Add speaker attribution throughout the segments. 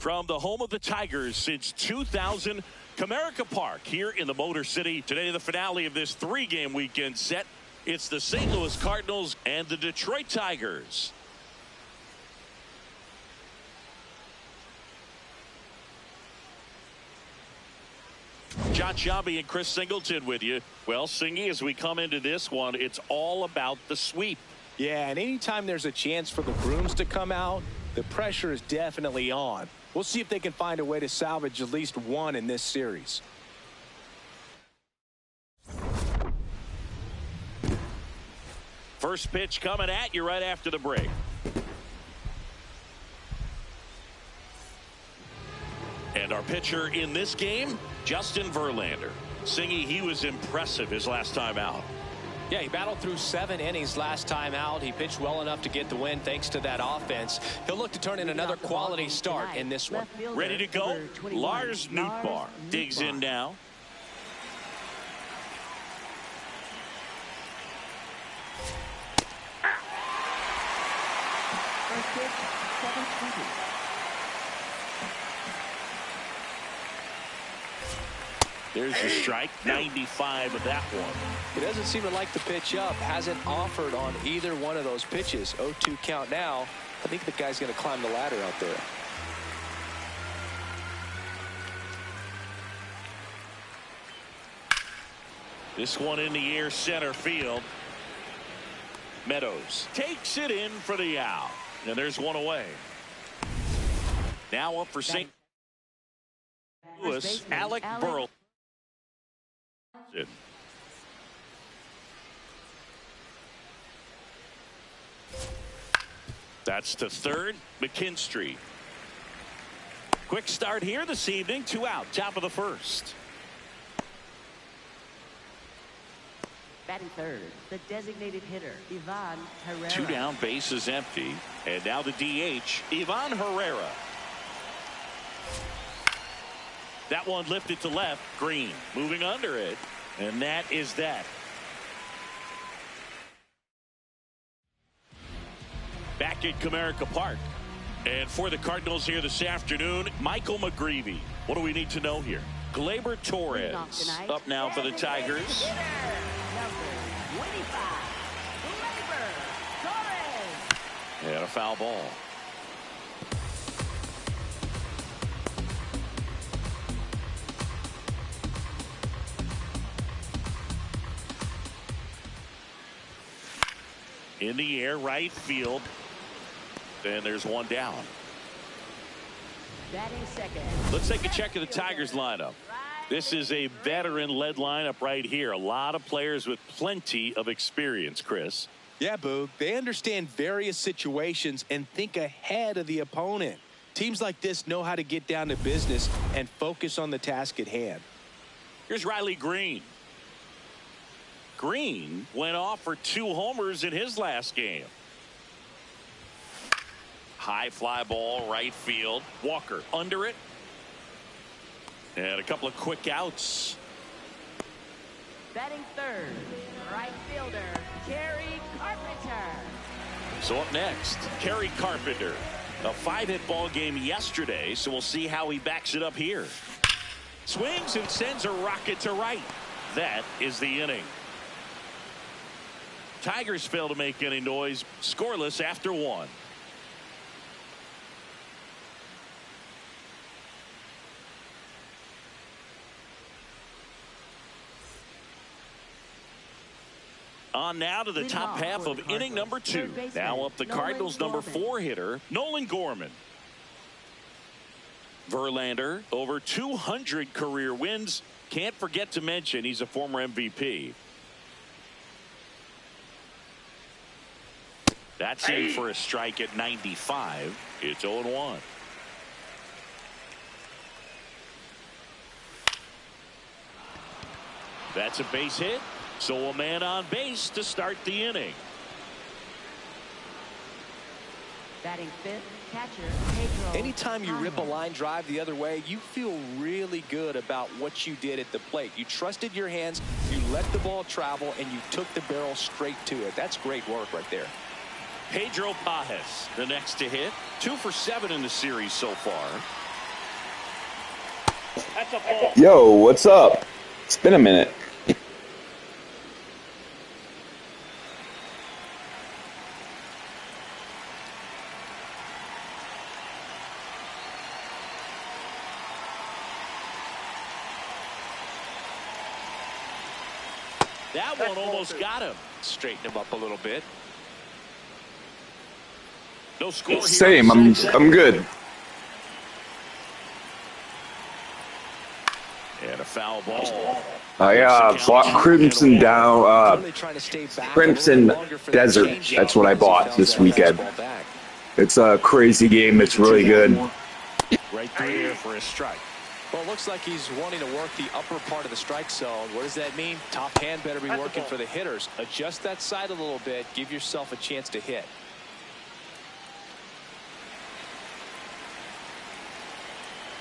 Speaker 1: From the home of the Tigers since 2000, Comerica Park here in the Motor City. Today, the finale of this three-game weekend set. It's the St. Louis Cardinals and the Detroit Tigers. John Sciambi and Chris Singleton with you. Well, Singy, as we come into this one, it's all about the sweep.
Speaker 2: Yeah, and anytime there's a chance for the brooms to come out, the pressure is definitely on. We'll see if they can find a way to salvage at least one in this series.
Speaker 1: First pitch coming at you right after the break. And our pitcher in this game, Justin Verlander. Singy, he was impressive his last time out.
Speaker 3: Yeah, he battled through 7 innings last time out. He pitched well enough to get the win thanks to that offense. He'll look to turn in another quality start in this one.
Speaker 1: Ready to go? Lars Nootbaar digs in now.
Speaker 4: First pitch, 7-2.
Speaker 1: There's the strike, 95 of that one.
Speaker 3: He doesn't seem to like the pitch up. Hasn't offered on either one of those pitches. 0-2 count now. I think the guy's going to climb the ladder out there.
Speaker 1: This one in the air, center field. Meadows takes it in for the out. And there's one away. Now up for St. Louis, Alec Burleson. That's to third, McKinstry. Quick start here this evening, 2 out, top of the first.
Speaker 4: Batting third, the designated hitter, Ivan Herrera.
Speaker 1: 2 down, bases empty. And now the DH, Ivan Herrera. That one lifted to left, Green moving under it. And that is that. Back at Comerica Park. And for the Cardinals here this afternoon, Michael McGreevy. What do we need to know here? Gleyber Torres up now for the Tigers. And a foul ball. In the air, right field. And there's one down.
Speaker 4: Batting second.
Speaker 1: Let's take a check of the Tigers lineup. This is a veteran-led lineup right here. A lot of players with plenty of experience, Chris.
Speaker 2: Yeah, Boog. They understand various situations and think ahead of the opponent. Teams like this know how to get down to business and focus on the task at hand.
Speaker 1: Here's Riley Green. Green went off for 2 homers in his last game. High fly ball, right field. Walker under it. And a couple of quick outs.
Speaker 4: Batting third, right fielder, Kerry Carpenter.
Speaker 1: So up next, Kerry Carpenter. A 5-hit ball game yesterday, so we'll see how he backs it up here. Swings and sends a rocket to right. That is the inning. Tigers fail to make any noise, scoreless after 1. On now to the top half of inning number 2. Now up the Cardinals' number 4 hitter, Nolan Gorman. Verlander, over 200 career wins. Can't forget to mention he's a former MVP. That's in for a strike at 95. It's 0-1. That's a base hit. So a man on base to start the inning.
Speaker 4: Batting fifth, catcher Pedro.
Speaker 3: Anytime you rip a line drive the other way, you feel really good about what you did at the plate. You trusted your hands, you let the ball travel, and you took the barrel straight to it. That's great work right there.
Speaker 1: Pedro Pajes, the next to hit. 2 for 7 in the series so far.
Speaker 5: Yo, what's up? It's been a minute.
Speaker 1: That one almost got him.
Speaker 3: Straighten him up a little bit.
Speaker 1: No score here.
Speaker 5: Same. I'm good.
Speaker 1: And a foul ball.
Speaker 5: I bought Crimson down. Crimson Desert. That's what I bought this weekend. It's a crazy game. It's really good.
Speaker 1: Right through here for a strike.
Speaker 3: Well, it looks like he's wanting to work the upper part of the strike zone. What does that mean? Top hand better be working for the hitters. Adjust that side a little bit. Give yourself a chance to hit.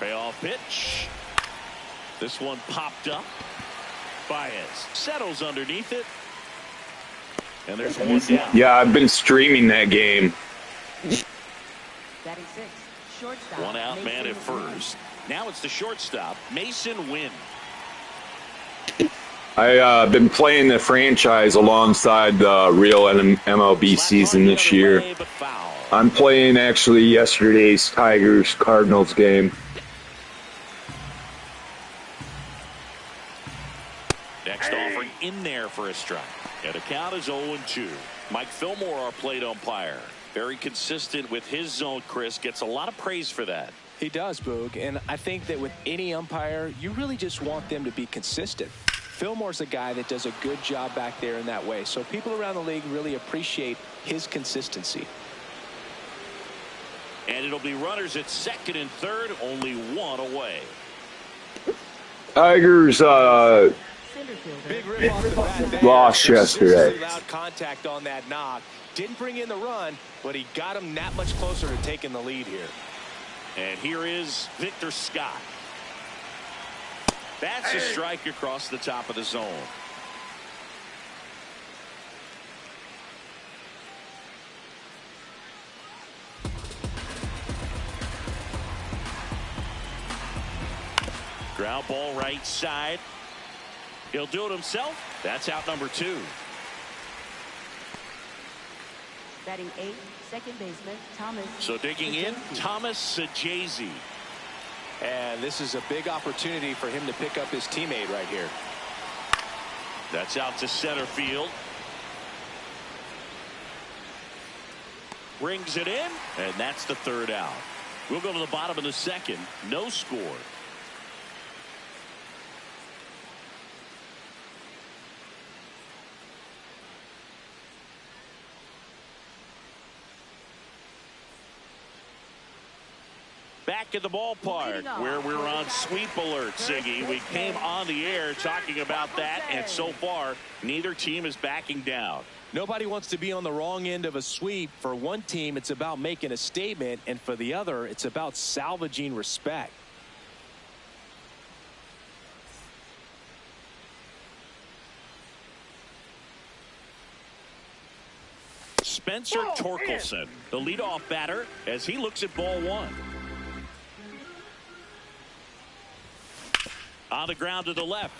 Speaker 1: Payoff pitch. This one popped up. Baez settles underneath it. And there's one down.
Speaker 5: Yeah, I've been streaming that game.
Speaker 4: Batting six, shortstop.
Speaker 1: One out,
Speaker 4: Mason
Speaker 1: man at
Speaker 4: Wynn.
Speaker 1: first. Now it's the shortstop, Mason Wynn.
Speaker 5: I've been playing the franchise alongside the real MLB season this year.
Speaker 1: But foul.
Speaker 5: I'm playing actually yesterday's Tigers-Cardinals game.
Speaker 1: Next offering in there for a strike. And the count is 0-2. Mike Fillmore, our plate umpire. Very consistent with his zone, Chris. Gets a lot of praise for that.
Speaker 3: He does, Boog. And I think that with any umpire, you really just want them to be consistent. Fillmore's a guy that does a good job back there in that way. So people around the league really appreciate his consistency.
Speaker 1: And it'll be runners at second and third, only one away.
Speaker 5: Tigers
Speaker 3: Big rip off the bat there.
Speaker 5: lost yesterday.
Speaker 3: Loud contact on that knock. Didn't bring in the run, but he got him that much closer to taking the lead here.
Speaker 1: And here is Victor Scott. That's a strike across the top of the zone. Ground ball right side. He'll do it himself. That's out number 2.
Speaker 4: Batting eight, second baseman, Thomas.
Speaker 1: So digging in, Thomas Sajazi.
Speaker 3: And this is a big opportunity for him to pick up his teammate right here.
Speaker 1: That's out to center field. Brings it in, and that's the third out. We'll go to the bottom of the second. No score. Back at the ballpark where we're on sweep alert, Siggy. We came on the air talking about that, and so far, neither team is backing down.
Speaker 3: Nobody wants to be on the wrong end of a sweep. For one team, it's about making a statement, and for the other, it's about salvaging respect.
Speaker 1: Spencer Torkelson, the leadoff batter, as he looks at ball one. On the ground to the left.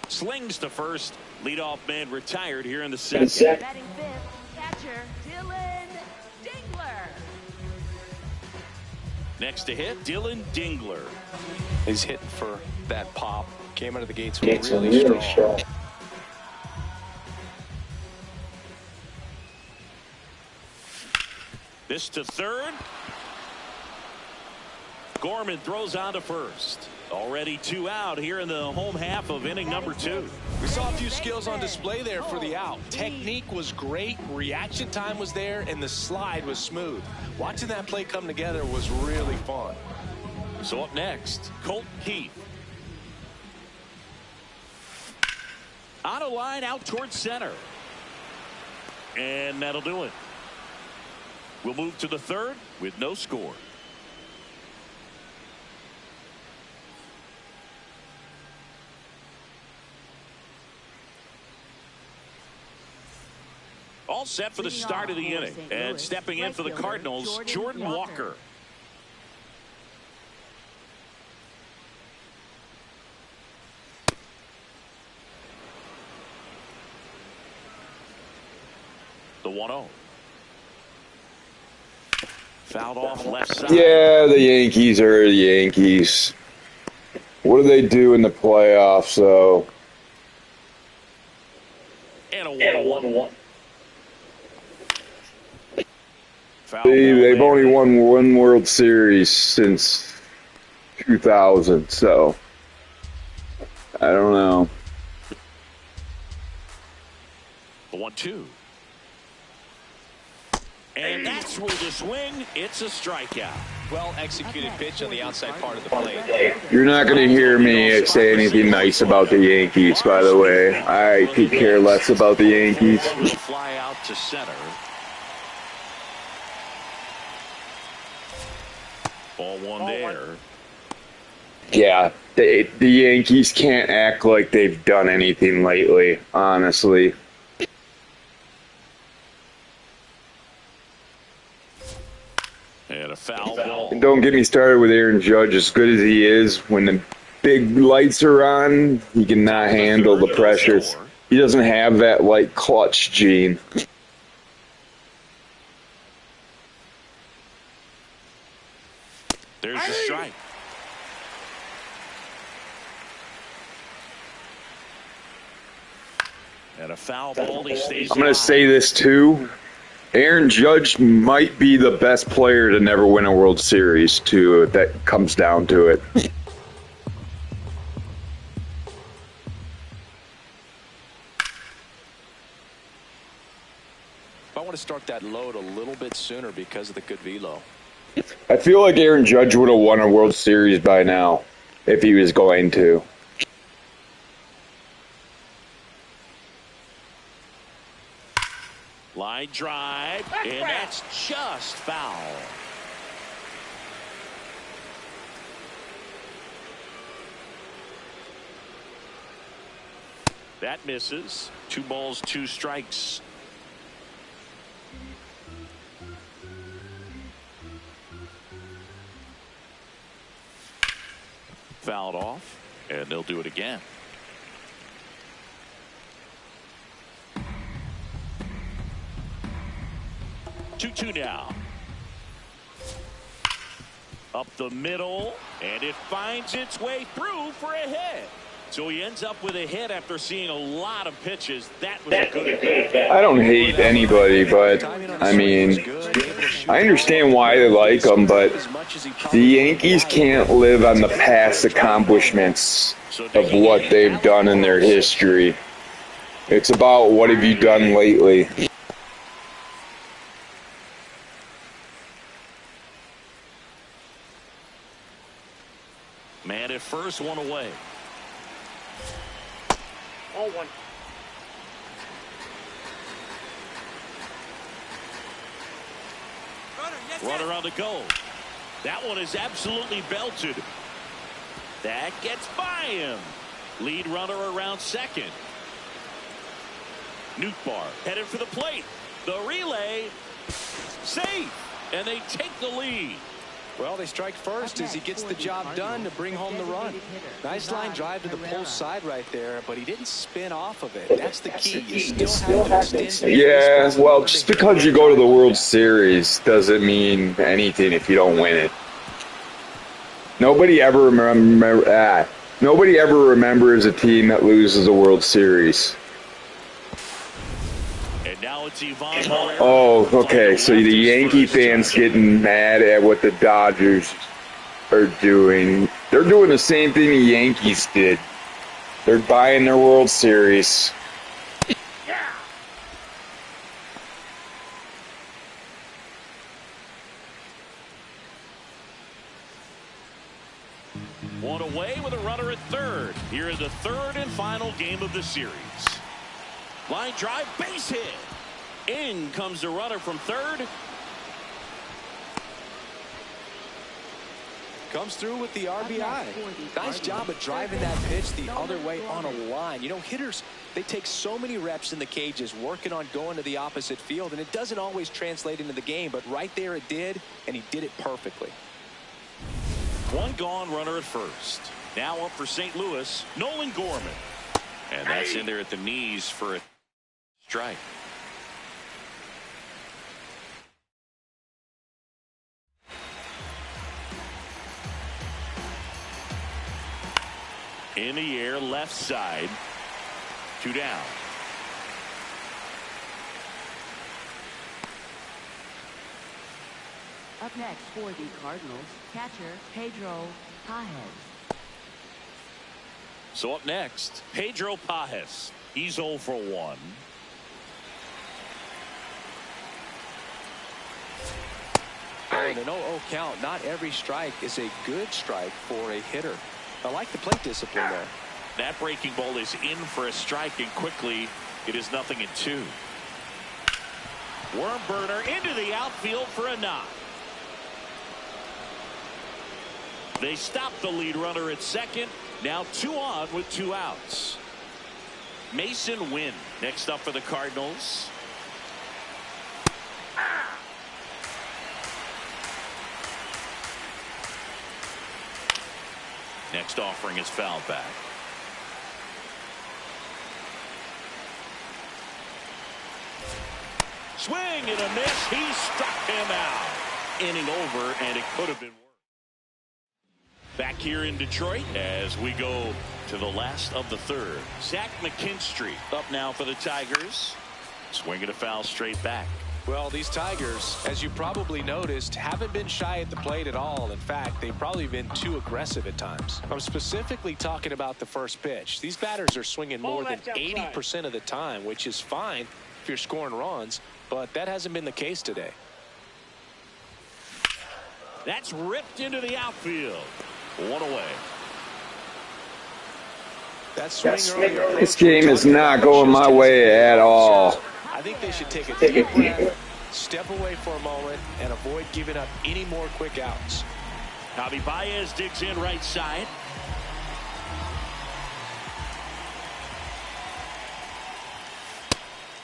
Speaker 1: Slings to first. Leadoff man retired here in the second.
Speaker 4: Batting fifth, catcher Dylan Dingler.
Speaker 1: Next to hit, Dylan Dingler.
Speaker 3: He's hitting for that pop. Came out of the gates really strong.
Speaker 1: This to third. Gorman throws on to first. Already 2 out here in the home half of inning number 2.
Speaker 3: We saw a few skills on display there for the out. Technique was great, reaction time was there, and the slide was smooth. Watching that play come together was really fun.
Speaker 1: So up next, Colt Keith. On a line out towards center. And that'll do it. We'll move to the third with no score. All set for the start of the inning. And stepping in for the Cardinals, Jordan Walker. The 1-0. Fouled off left side.
Speaker 5: Yeah, the Yankees are the Yankees. What do they do in the playoffs, though?
Speaker 1: And a 1-1.
Speaker 5: They've only won one World Series since 2000, so I don't know.
Speaker 1: The 1-2. And that's where the swing. It's a strikeout.
Speaker 3: Well executed pitch on the outside part of the plate.
Speaker 5: You're not going to hear me say anything nice about the Yankees, by the way. I could care less about the Yankees.
Speaker 1: Fly out to center. Ball one there.
Speaker 5: Yeah, the Yankees can't act like they've done anything lately, honestly.
Speaker 1: And a foul ball.
Speaker 5: And don't get me started with Aaron Judge. As good as he is, when the big lights are on, he cannot handle the pressure. He doesn't have that, like, clutch gene.
Speaker 1: There's the strike. And a foul ball. He stays
Speaker 5: I'm going to say this, too. Aaron Judge might be the best player to never win a World Series, too, if that comes down to it.
Speaker 3: I want to start that load a little bit sooner because of the good velo.
Speaker 5: I feel like Aaron Judge would have won a World Series by now, if he was going to.
Speaker 1: Line drive, and that's just foul. That misses. 2 balls, 2 strikes. Fouled off, and they'll do it again. Two now. Up the middle, and it finds its way through for a hit. So he ends up with a hit after seeing a lot of pitches. That was a good hit.
Speaker 5: I don't hate anybody, but, I mean, I understand why they like him, but the Yankees can't live on the past accomplishments of what they've done in their history. It's about what have you done lately.
Speaker 1: Man at first, 1 away.
Speaker 4: Oh, 1.
Speaker 1: Runner on the go. That one is absolutely belted. That gets by him. Lead runner around second. Nootbaar headed for the plate. The relay. Safe. And they take the lead.
Speaker 3: Well, they strike first as he gets the job done to bring home the run. Nice line drive to the pull side right there, but he didn't spin off of it. That's the key. You still have to extend.
Speaker 5: Yeah, well, just because you go to the World Series doesn't mean anything if you don't win it. Nobody ever remembers a team that loses a World Series.
Speaker 1: And now it's Ivan Herrera.
Speaker 5: Oh, okay. So the Yankee fans getting mad at what the Dodgers are doing. They're doing the same thing the Yankees did. They're buying their World Series.
Speaker 1: One away with a runner at third. Here in the third and final game of the series. Line drive, base hit. In comes the runner from third.
Speaker 3: Comes through with the RBI. Nice job of driving that pitch the other way on a line. You know, hitters, they take so many reps in the cages working on going to the opposite field, and it doesn't always translate into the game, but right there it did, and he did it perfectly.
Speaker 1: One gone, runner at first. Now up for St. Louis, Nolan Gorman. And that's in there at the knees for a strike. In the air, left side. 2 down.
Speaker 4: Up next for the Cardinals, catcher Pedro Pajes.
Speaker 1: So up next, Pedro Pajes. He's 0 for 1.
Speaker 3: In an 0-0 count, not every strike is a good strike for a hitter. I like the plate discipline there.
Speaker 1: That breaking ball is in for a strike, and quickly it is 0-2. Worm burner into the outfield for a knock. They stop the lead runner at second. Now 2 on with 2 outs. Mason Wynn next up for the Cardinals. Next offering is fouled back. Swing and a miss. He struck him out. Inning over, and it could have been worse. Back here in Detroit as we go to the last of the third. Zach McKinstry up now for the Tigers. Swinging a foul straight back.
Speaker 3: Well, these Tigers, as you probably noticed, haven't been shy at the plate at all. In fact, they've probably been too aggressive at times. I'm specifically talking about the first pitch. These batters are swinging more than 80% of the time, which is fine if you're scoring runs, but that hasn't been the case today.
Speaker 1: That's ripped into the outfield. 1 away.
Speaker 3: That swing earlier,
Speaker 5: This game is not going my way at all.
Speaker 3: I think they should take a deep breath, step away for a moment, and avoid giving up any more quick outs.
Speaker 1: Javi Baez digs in right side.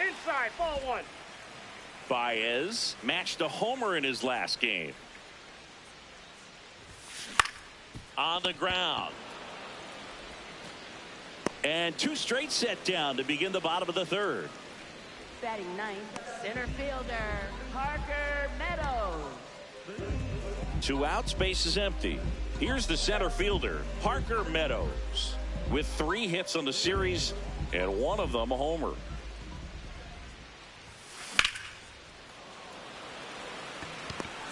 Speaker 6: Inside, ball 1.
Speaker 1: Baez matched a homer in his last game. On the ground. And 2 straight set down to begin the bottom of the third.
Speaker 4: Batting 9th, center fielder Parker Meadows.
Speaker 1: 2 outs, base is empty. Here's the center fielder, Parker Meadows, with 3 hits on the series and 1 of them a homer.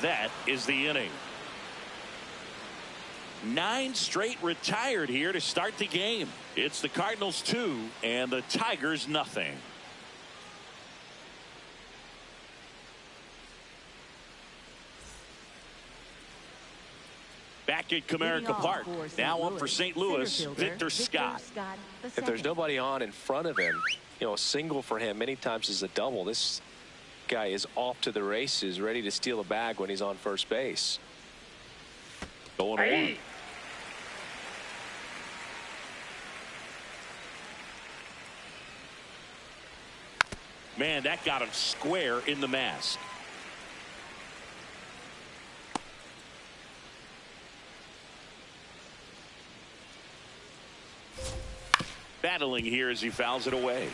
Speaker 1: That is the inning. 9 straight retired here to start the game. It's the Cardinals 2 and the Tigers nothing. Back at Comerica Park. Now up for St. Louis, Victor Scott.
Speaker 3: If there's nobody on in front of him, a single for him many times is a double. This guy is off to the races, ready to steal a bag when he's on first base.
Speaker 1: Going 1. Man, that got him square in the mask. Battling here as he fouls it away.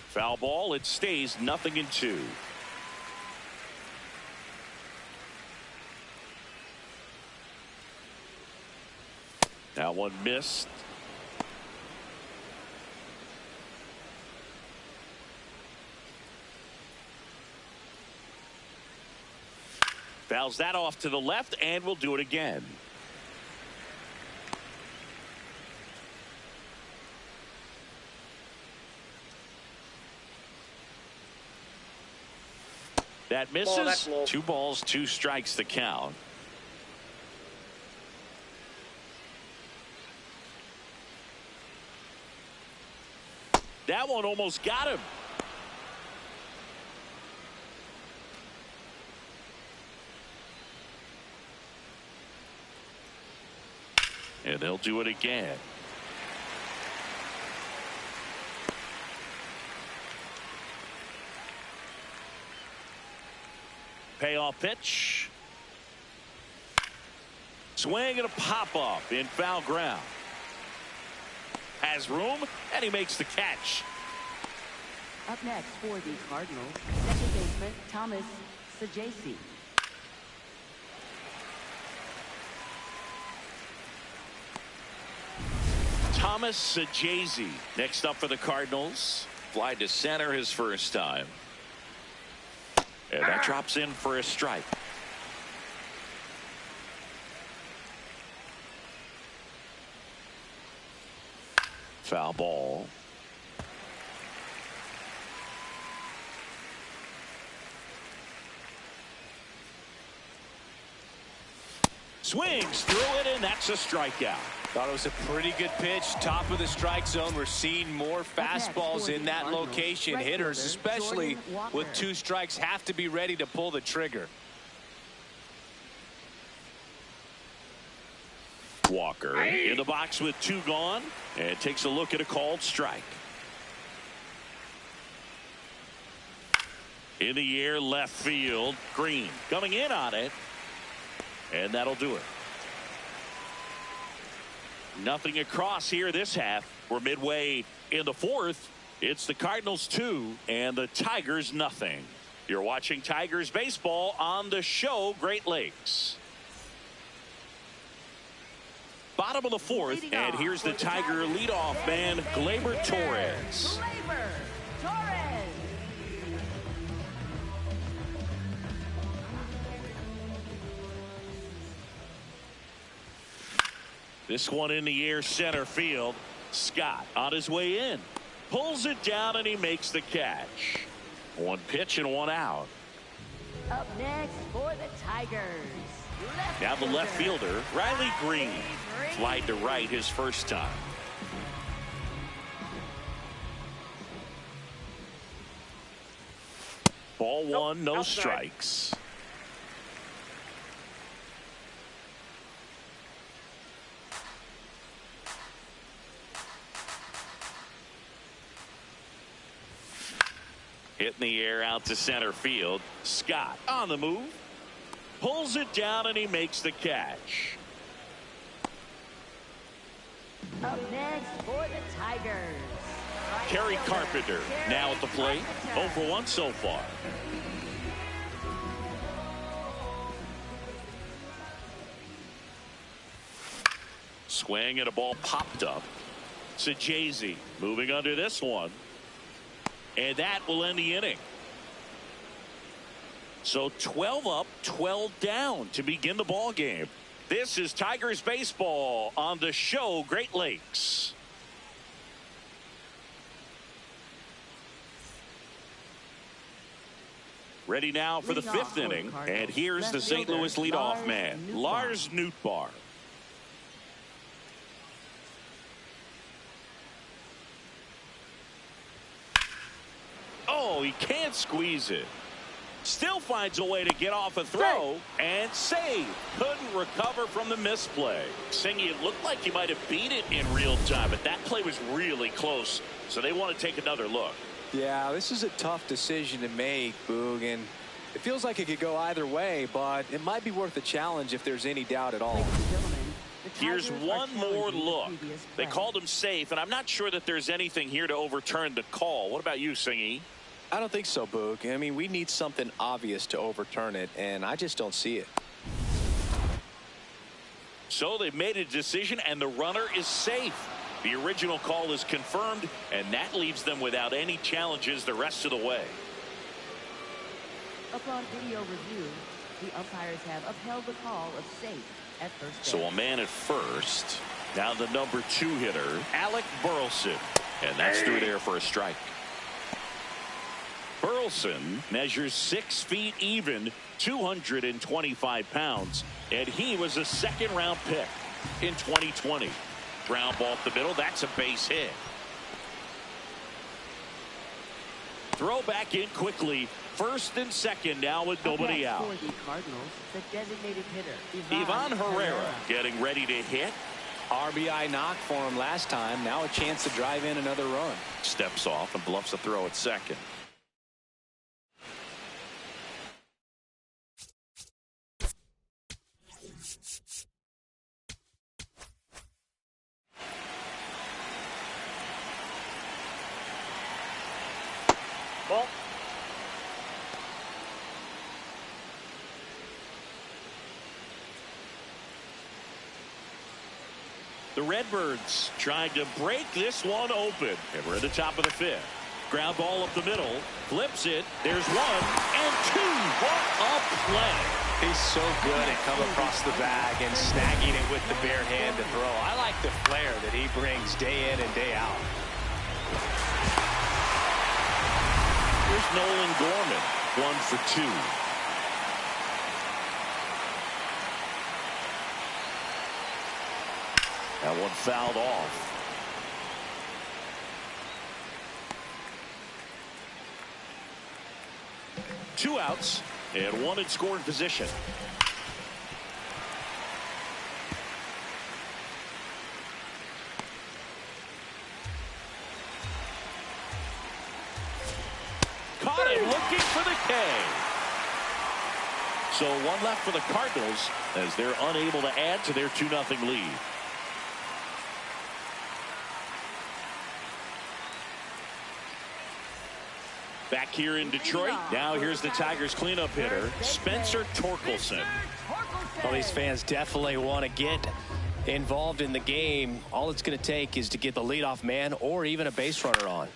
Speaker 1: Foul ball. It stays 0-2. That one missed. Fouls that off to the left, and we'll do it again. That misses. 2 balls, 2 strikes the count. That one almost got him. And they'll do it again. Payoff pitch. Swing and a pop-up in foul ground. Has room, and he makes the catch.
Speaker 4: Up next for the Cardinals. replacement, Thomas Sajasi.
Speaker 1: Thomas Sajasi next up for the Cardinals. Fly to center his first time. And that drops in for a strike. Foul ball. Swings through it, and that's a strikeout.
Speaker 3: Thought it was a pretty good pitch. Top of the strike zone. We're seeing more fastballs in that location. Hitters, especially with 2 strikes, have to be ready to pull the trigger.
Speaker 1: Walker in the box with 2 gone, and takes a look at a called strike. In the air, left field. Green coming in on it, and that'll do it. Nothing across here this half. We're midway in the 4th. It's the Cardinals 2 and the Tigers nothing. You're watching Tigers baseball on the show Great Lakes. Bottom of the 4th, and here's the Tiger leadoff man, Gleyber Torres.
Speaker 4: Gleyber Torres.
Speaker 1: This one in the air, center field. Scott on his way in. Pulls it down, and he makes the catch. 1 pitch and 1 out.
Speaker 4: Up next for the Tigers.
Speaker 1: Now the left fielder, Riley Green. Flied to right his first time. Ball 1, no strikes. Hit in the air out to center field. Scott on the move. Pulls it down, and he makes the catch.
Speaker 4: Up next for the Tigers.
Speaker 1: Kerry Carpenter now at the plate. 0 for 1 so far. Swing, and a ball popped up. Sajasi moving under this one. And that will end the inning. So 12 up, 12 down to begin the ball game. This is Tigers baseball on the show Great Lakes. Ready now for the 5th inning. And here's the St. Louis leadoff man, Lars Nootbaar. Oh, he can't squeeze it. Still finds a way to get off a throw and save. Couldn't recover from the misplay. Singy, it looked like he might have beat it in real time, but that play was really close, so they want to take another look.
Speaker 3: Yeah, this is a tough decision to make, Boog, and it feels like it could go either way, but it might be worth a challenge if there's any doubt at all.
Speaker 1: Here's one more look. They called him safe, and I'm not sure that there's anything here to overturn the call. What about you, Singy?
Speaker 3: I don't think so, Boog. I mean, we need something obvious to overturn it, and I just don't see it.
Speaker 1: So they've made a decision, and the runner is safe. The original call is confirmed, and that leaves them without any challenges the rest of the way.
Speaker 4: Upon video review, the umpires have upheld the call of safe at first base.
Speaker 1: So a man at first. Now the number 2 hitter, Alec Burleson. And that's through there for a strike. Burleson measures 6 feet even, 225 pounds, and he was a 2nd-round pick in 2020. Ground ball up the middle. That's a base hit. Throw back in quickly. 1st and 2nd now with nobody out.
Speaker 4: For the Cardinals, the designated hitter,
Speaker 1: Ivan Herrera getting ready to hit.
Speaker 3: RBI knock for him last time. Now a chance to drive in another run.
Speaker 1: Steps off and bluffs a throw at 2nd. The Redbirds trying to break this one open. And we're at the top of the 5th. Ground ball up the middle. Flips it. There's 1 and 2. What a play.
Speaker 3: He's so good at coming across the bag and snagging it with the bare hand to throw. I like the flair that he brings day in and day out.
Speaker 1: Here's Nolan Gorman. 1 for 2. That one fouled off. Two outs and 1 in scoring position. Caught it looking for the K. So 1 left for the Cardinals as they're unable to add to their 2-0 lead. Back here in Detroit. Now here's the Tigers cleanup hitter, Spencer Torkelson.
Speaker 3: Well, these fans definitely want to get involved in the game. All it's going to take is to get the leadoff man or even a base runner on.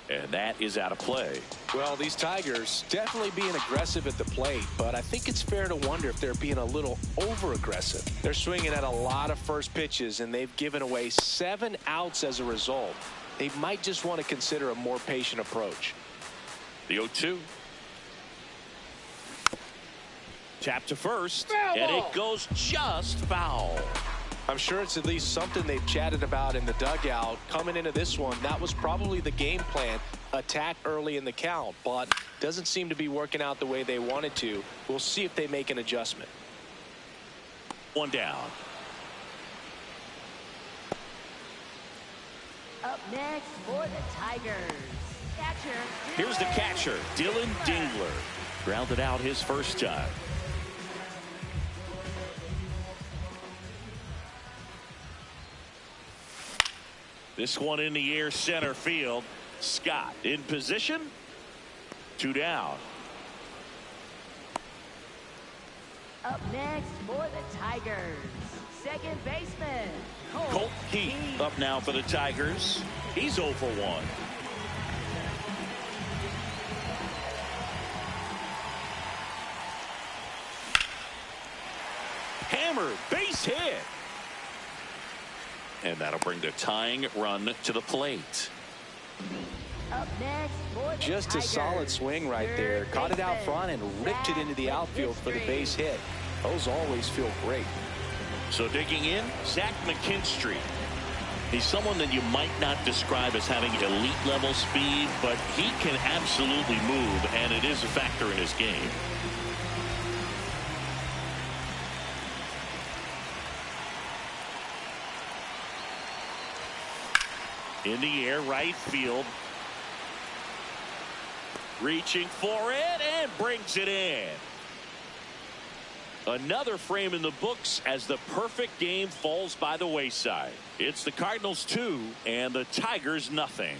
Speaker 1: And that is out of play.
Speaker 2: Well, these Tigers definitely being aggressive at the plate, but I think it's fair to wonder if they're being a little over-aggressive. They're swinging at a lot of first pitches, and they've given away 7 outs as a result. They might just want to consider a more patient approach.
Speaker 1: The 0-2. Tap to first, and it goes just foul.
Speaker 2: I'm sure it's at least something they've chatted about in the dugout. Coming into this one, that was probably the game plan. Attack early in the count, but doesn't seem to be working out the way they wanted to. We'll see if they make an adjustment.
Speaker 1: 1 down.
Speaker 4: Up next for the Tigers. Catcher.
Speaker 1: Here's the catcher, Dylan Dingler. Grounded out his first time. This one in the air, center field. Scott in position. 2 down.
Speaker 4: Up next for the Tigers. Second baseman.
Speaker 1: Colt Keith up now for the Tigers. He's 0 for 1. Hammer, base hit. And that'll bring the tying run to the plate.
Speaker 4: Up next for the
Speaker 2: Just a
Speaker 4: Tigers.
Speaker 2: solid swing right there. Caught it out front and ripped it into the outfield for the base hit. Those always feel great.
Speaker 1: So digging in, Zach McKinstry. He's someone that you might not describe as having elite level speed, but he can absolutely move, and it is a factor in his game. In the air, right field. Reaching for it and brings it in. Another frame in the books as the perfect game falls by the wayside. It's the Cardinals 2 and the Tigers nothing.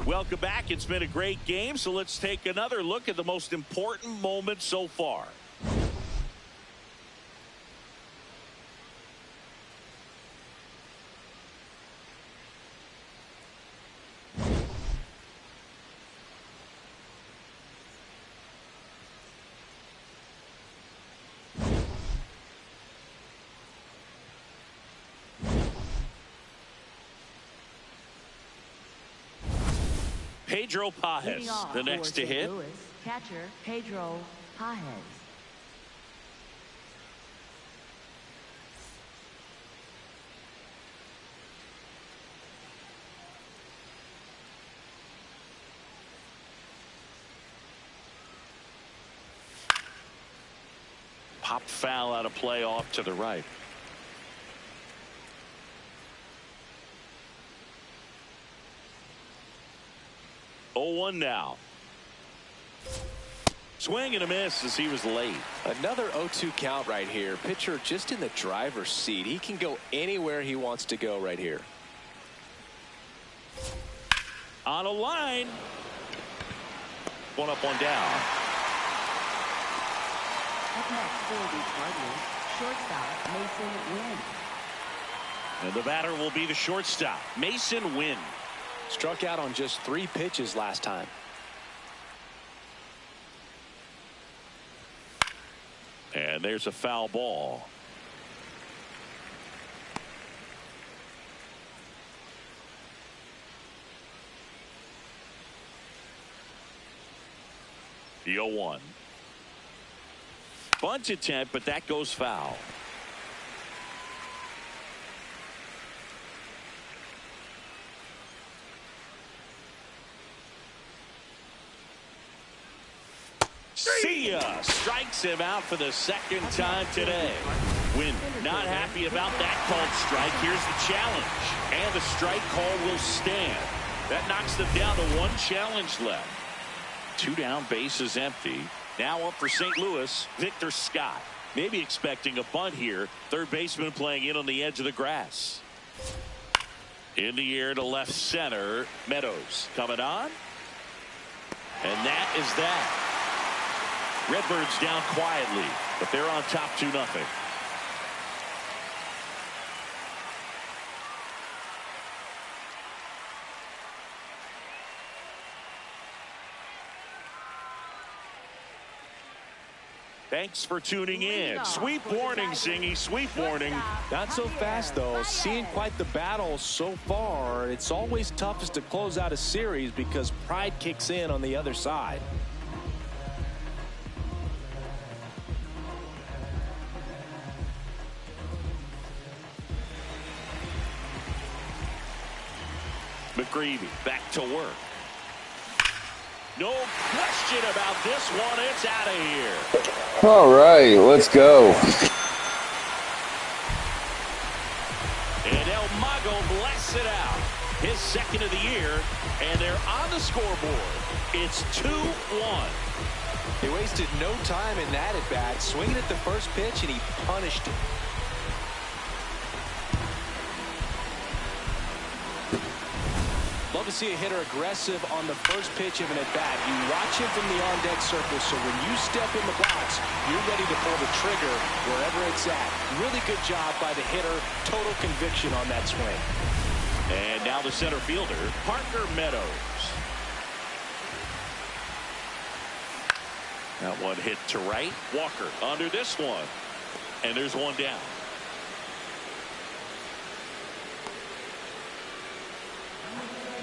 Speaker 1: Welcome back. It's been a great game, so let's take another look at the most important moment so far. Pedro
Speaker 4: Leading
Speaker 1: Pajes,
Speaker 4: off
Speaker 1: the next
Speaker 4: for
Speaker 1: to
Speaker 4: St.
Speaker 1: hit.
Speaker 4: Louis, catcher Pedro Pajes.
Speaker 1: Popped foul out of play off to the right. Oh, 1 now. Swing and a miss as he was late.
Speaker 2: Another 0-2 count right here. Pitcher just in the driver's seat. He can go anywhere he wants to go right here.
Speaker 1: On a line. 1 up, 1 down.
Speaker 4: Up next for the Cardinals, shortstop Mason Wynn.
Speaker 1: And the batter will be the shortstop, Mason Wynn.
Speaker 3: Struck out on just 3 pitches last time.
Speaker 1: And there's a foul ball. The 0-1. Bunt attempt, but that goes foul. See ya! Strikes him out for the second time today. Wynn not happy about that called strike. Here's the challenge. And the strike call will stand. That knocks them down to 1 challenge left. 2 down, bases empty. Now up for St. Louis, Victor Scott. Maybe expecting a bunt here. Third baseman playing in on the edge of the grass. In the air to left center. Meadows coming on. And that is that. Redbirds down quietly, but they're on top 2-0. Thanks for tuning in. Sweep warning, Zingy. Sweep warning.
Speaker 3: Not so fast, though. Seeing quite the battle so far. It's always toughest to close out a series because pride kicks in on the other side.
Speaker 1: McGreevy back to work. No question about this one. It's out of here.
Speaker 5: All right, let's go.
Speaker 1: And El Mago blasts it out. His second of the year, and they're on the scoreboard. It's 2-1.
Speaker 3: He wasted no time in that at bat, swinging at the first pitch, and he punished it. Love to see a hitter aggressive on the first pitch of an at-bat. You watch him from the on-deck circle, so when you step in the box, you're ready to pull the trigger wherever it's at. Really good job by the hitter. Total conviction on that swing.
Speaker 1: And now the center fielder, Parker Meadows. That one hit to right. Walker under this one. And there's one down.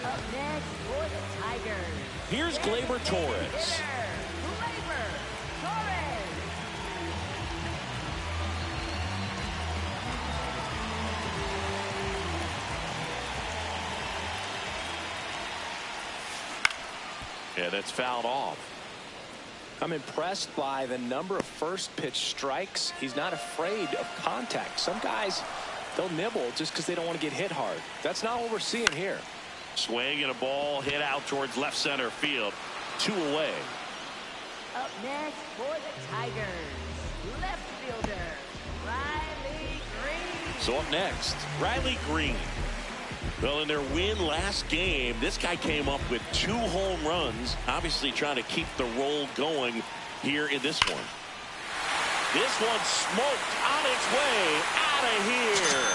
Speaker 4: Up next for the Tigers.
Speaker 1: Here's Gleyber Torres.
Speaker 4: Gleyber Torres.
Speaker 1: Yeah, that's fouled off.
Speaker 3: I'm impressed by the number of first pitch strikes. He's not afraid of contact. Some guys, they'll nibble just because they don't want to get hit hard. That's not what we're seeing here.
Speaker 1: Swing and a ball hit out towards left center field. 2 away.
Speaker 4: Up next for the Tigers, left fielder, Riley Green.
Speaker 1: So up next, Riley Green. Well, in their win last game, this guy came up with 2 home runs, obviously trying to keep the roll going here in this one. This one smoked on its way out of here.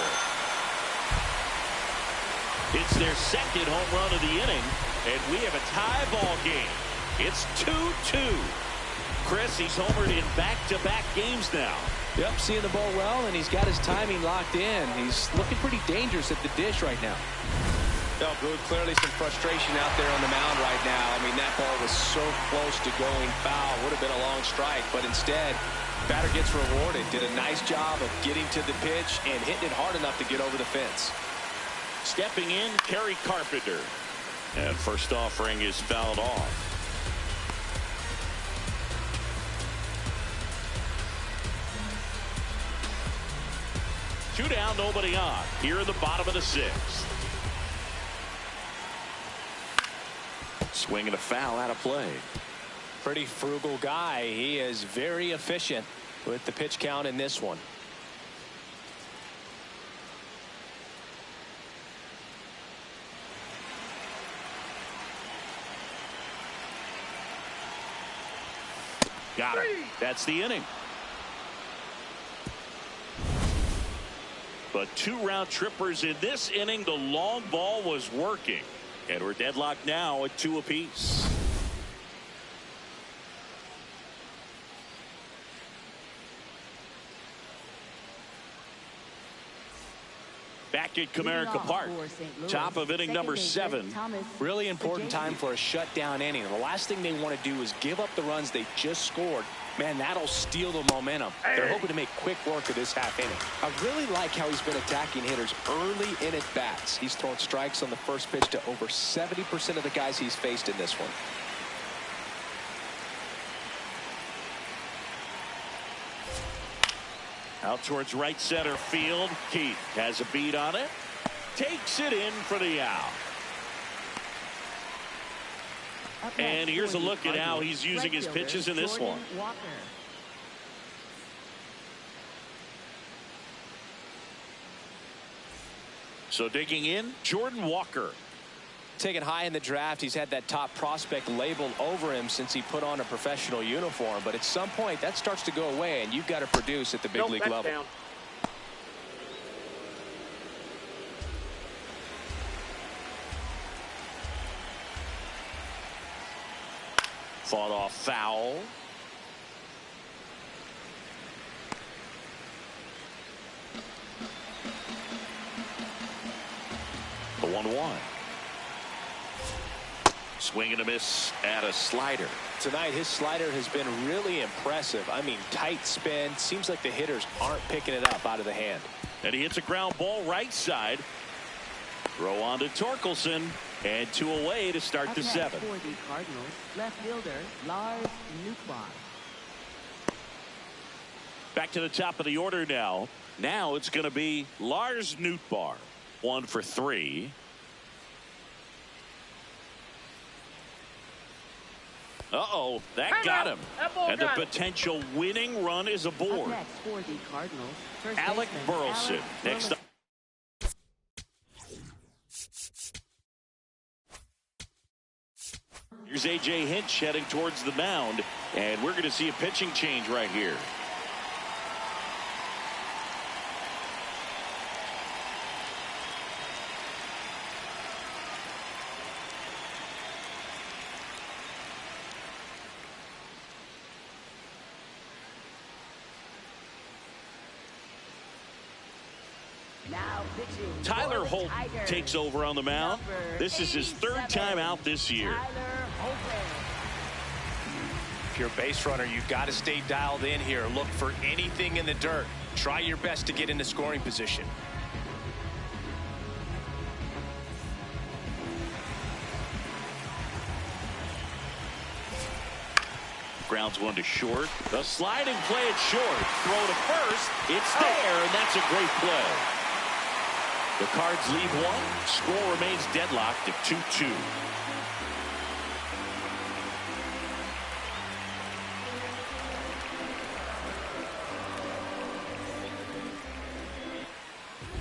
Speaker 1: It's their second home run of the inning, and we have a tie ball game. It's 2-2. Chris, he's homered in back-to-back games now.
Speaker 3: Yep, seeing the ball well, and he's got his timing locked in. He's looking pretty dangerous at the dish right now. Oh, good. Clearly some frustration out there on the mound right now. I mean, that ball was so close to going foul. Would have been a long strike, but instead, batter gets rewarded. Did a nice job of getting to the pitch and hitting it hard enough to get over the fence.
Speaker 1: Stepping in, Kerry Carpenter. And first offering is fouled off. Two down, nobody on. Here in the bottom of the 6th. Swing and a foul out of play.
Speaker 3: Pretty frugal guy. He is very efficient with the pitch count in this one.
Speaker 1: Got it. That's the inning. but 2 round trippers in this inning. The long ball was working, and we're deadlocked now at 2 apiece. Back at Comerica Park, top of inning number 7.
Speaker 3: Really important time for a shutdown inning. The last thing they want to do is give up the runs they just scored. Man, that'll steal the momentum. They're hoping to make quick work of this half inning. I really like how he's been attacking hitters early in at bats. He's thrown strikes on the first pitch to over 70% of the guys he's faced in this one.
Speaker 1: Out towards right center field. Keith has a beat on it. Takes it in for the out. And here's a look at how he's using his pitches in this one. So digging in, Jordan Walker.
Speaker 3: Taken high in the draft, he's had that top prospect labeled over him since he put on a professional uniform. But at some point, that starts to go away, and you've got to produce at the big league level.
Speaker 6: Down.
Speaker 1: Fought off foul. The 1-1. Swing and a miss at a slider.
Speaker 3: Tonight, his slider has been really impressive. I mean, tight spin. Seems like the hitters aren't picking it up out of the hand.
Speaker 1: And he hits a ground ball right side. Throw on to Torkelson. And 2 away to start the 7th.
Speaker 4: For the Cardinals, left fielder Lars Nootbaar.
Speaker 1: Back to the top of the order now. Now it's going to be Lars Nootbaar. 1 for 3. Uh-oh, that got him. And the potential winning run is aboard.
Speaker 4: Next for the Cardinals,
Speaker 1: Alec Burleson. Next up. Here's A.J. Hinch heading towards the mound, and we're going to see a pitching change right here. Tyler Holt takes over on the mound. This is his 3rd time out this year.
Speaker 3: If you're a base runner, you've got to stay dialed in here. Look for anything in the dirt. Try your best to get into scoring position.
Speaker 1: Grounds 1 to short. The sliding play at short. Throw to first. It's there, and that's a great play. The Cards lead 1. Score remains deadlocked at 2-2.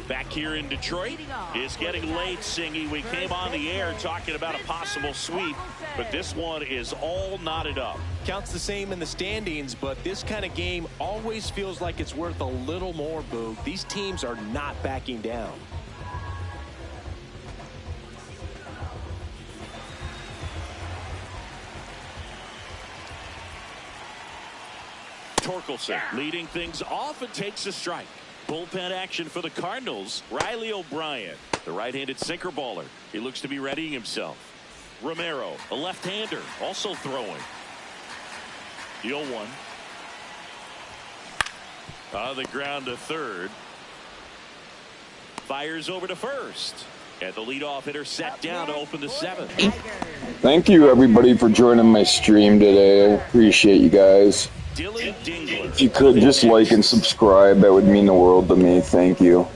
Speaker 1: Back here in Detroit, is getting late, Singy. We came on the air talking about a possible sweep, but this one is all knotted up.
Speaker 3: Counts the same in the standings, but this kind of game always feels like it's worth a little more, Boog. These teams are not backing down.
Speaker 1: Torkelson leading things off and takes a strike. Bullpen action for the Cardinals. Riley O'Brien, the right-handed sinker baller. He looks to be readying himself. Romero, a left-hander, also throwing. The 0-1. On the ground to third. Fires over to first. And the leadoff hitter set down to open the 7th.
Speaker 5: Thank you, everybody, for joining my stream today. I appreciate you guys. If you could just like and subscribe, that would mean the world to me. Thank you.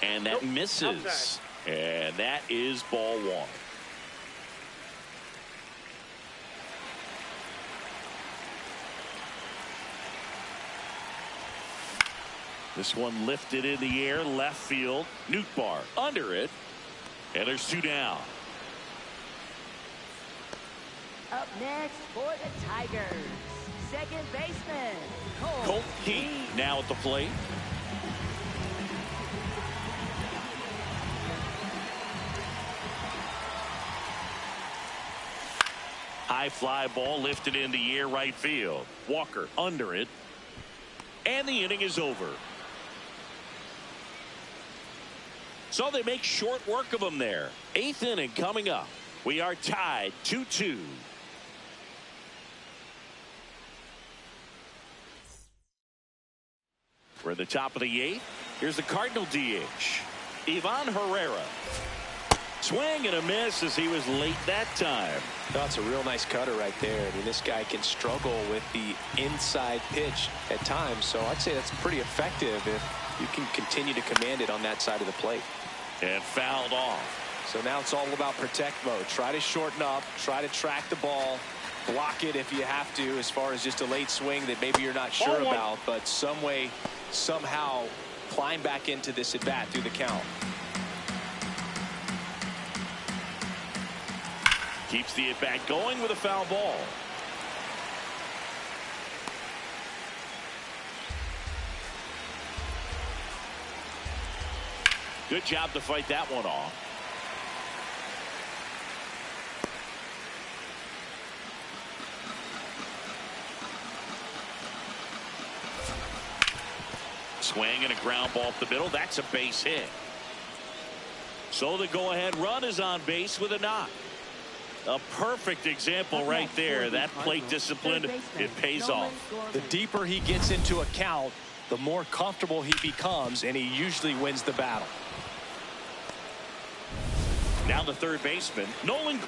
Speaker 1: And that misses. And that is ball 1. This one lifted in the air, left field. Nootbaar under it. And there's 2 down.
Speaker 4: Up next for the Tigers, second baseman,
Speaker 1: Colt Heat now at the plate. High fly ball lifted in the air right field. Walker under it. And the inning is over. So they make short work of him there. Eighth inning coming up. We are tied 2-2. We're at the top of the eighth. Here's the Cardinal DH, Ivan Herrera. Swing and a miss as he was late that time.
Speaker 3: That's a real nice cutter right there. I mean, this guy can struggle with the inside pitch at times, so I'd say that's pretty effective if you can continue to command it on that side of the plate.
Speaker 1: And fouled off.
Speaker 3: So now it's all about protect mode. Try to shorten up, try to track the ball, block it if you have to, as far as just a late swing that maybe you're not sure about, but some way, somehow climb back into this at bat through the count.
Speaker 1: Keeps the at bat going with a foul ball. Good job to fight that one off. Swing and a ground ball up the middle. That's a base hit. So the go-ahead run is on base with a knock. A perfect example right there. That plate discipline, it pays off.
Speaker 3: The deeper he gets into a count, the more comfortable he becomes, and he usually wins the battle.
Speaker 1: Now the third baseman, Nolan.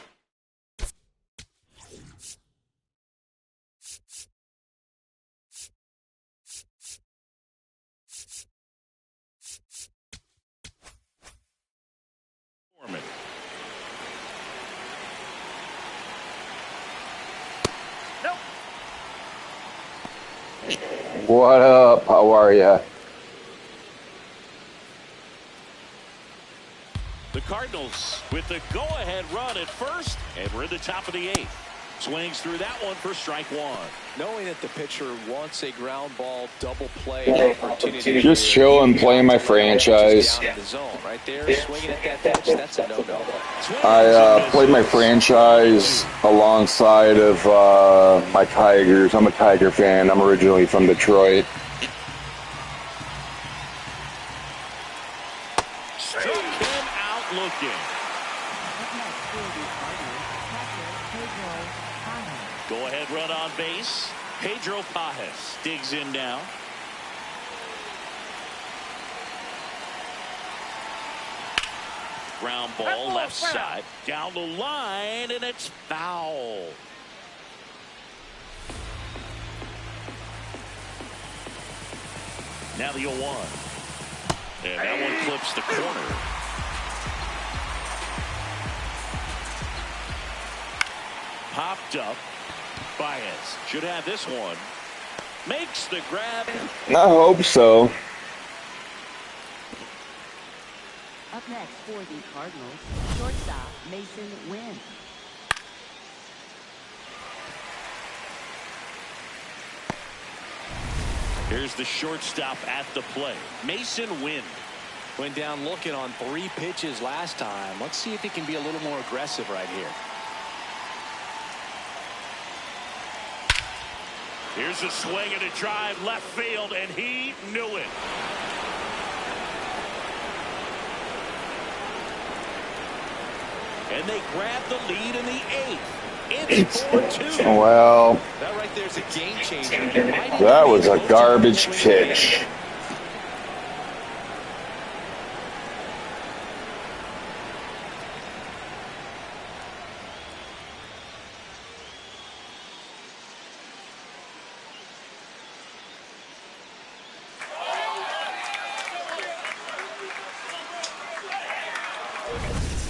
Speaker 5: What up? How are ya?
Speaker 1: The Cardinals with the go-ahead run at first, and we're in the top of the eighth. Swings through that one for strike one.
Speaker 3: Knowing that the pitcher wants a ground ball double play opportunity.
Speaker 5: Just chilling, playing my franchise.
Speaker 3: Right there, swinging at that pitch, that's a no-no.
Speaker 5: I played my franchise alongside of my Tigers. I'm a Tiger fan. I'm originally from Detroit.
Speaker 1: Struck him out looking. Go-ahead run on base. Pedro Pajes digs in now. Ground ball left side. Down the line, and it's foul. Now the 0-1. And that one clips the corner. Popped up. Baez should have this one. Makes the grab.
Speaker 5: I hope so.
Speaker 4: Up next for the Cardinals, shortstop Mason Wynn.
Speaker 1: Here's the shortstop at the play, Mason Wynn.
Speaker 3: Went down looking on 3 pitches last time. Let's see if he can be a little more aggressive right here.
Speaker 1: Here's a swing and a drive left field, and he knew it. And they grab the lead in the 8th. It's 4-2.
Speaker 5: Well,
Speaker 3: That right there's a game changer.
Speaker 5: that was a garbage pitch.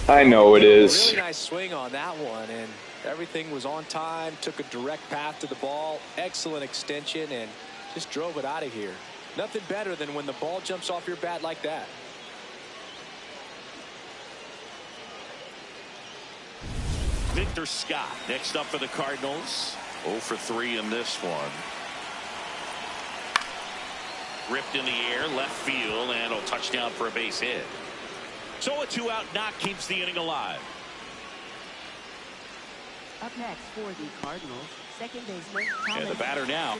Speaker 5: I know it is.
Speaker 3: Really nice swing on that one, and everything was on time. Took a direct path to the ball. Excellent extension, and just drove it out of here. Nothing better than when the ball jumps off your bat like that.
Speaker 1: Victor Scott next up for the Cardinals. 0 for 3 in this one. Ripped in the air, left field, and a touchdown for a base hit. So a 2-out knock keeps the inning alive.
Speaker 4: Up next for the Cardinals, second baseman Thomas.
Speaker 1: And the batter now.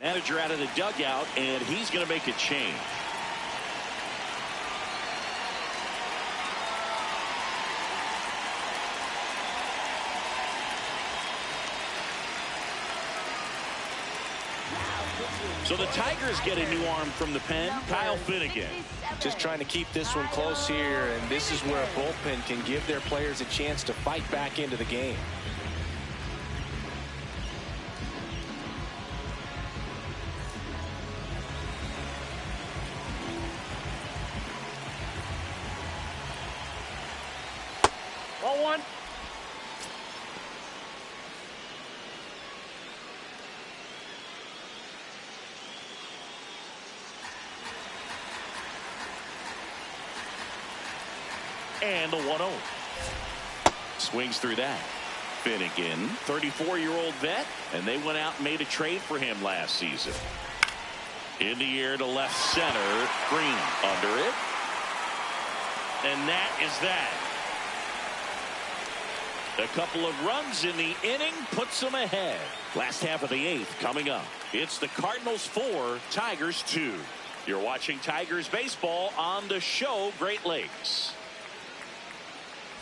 Speaker 1: Manager out of the dugout, and he's going to make a change. So the Tigers get a new arm from the pen, Kyle Finnegan.
Speaker 2: Just trying to keep this one close here, and this is where a bullpen can give their players a chance to fight back into the game. Ball one.
Speaker 1: And the 1-0. Swings through that. Finnegan, 34-year-old vet, and they went out and made a trade for him last season. In the air to left center. Green under it. And that is that. A couple of runs in the inning puts them ahead. Last half of the 8th coming up. It's the Cardinals 4, Tigers 2. You're watching Tigers baseball on the show Great Lakes.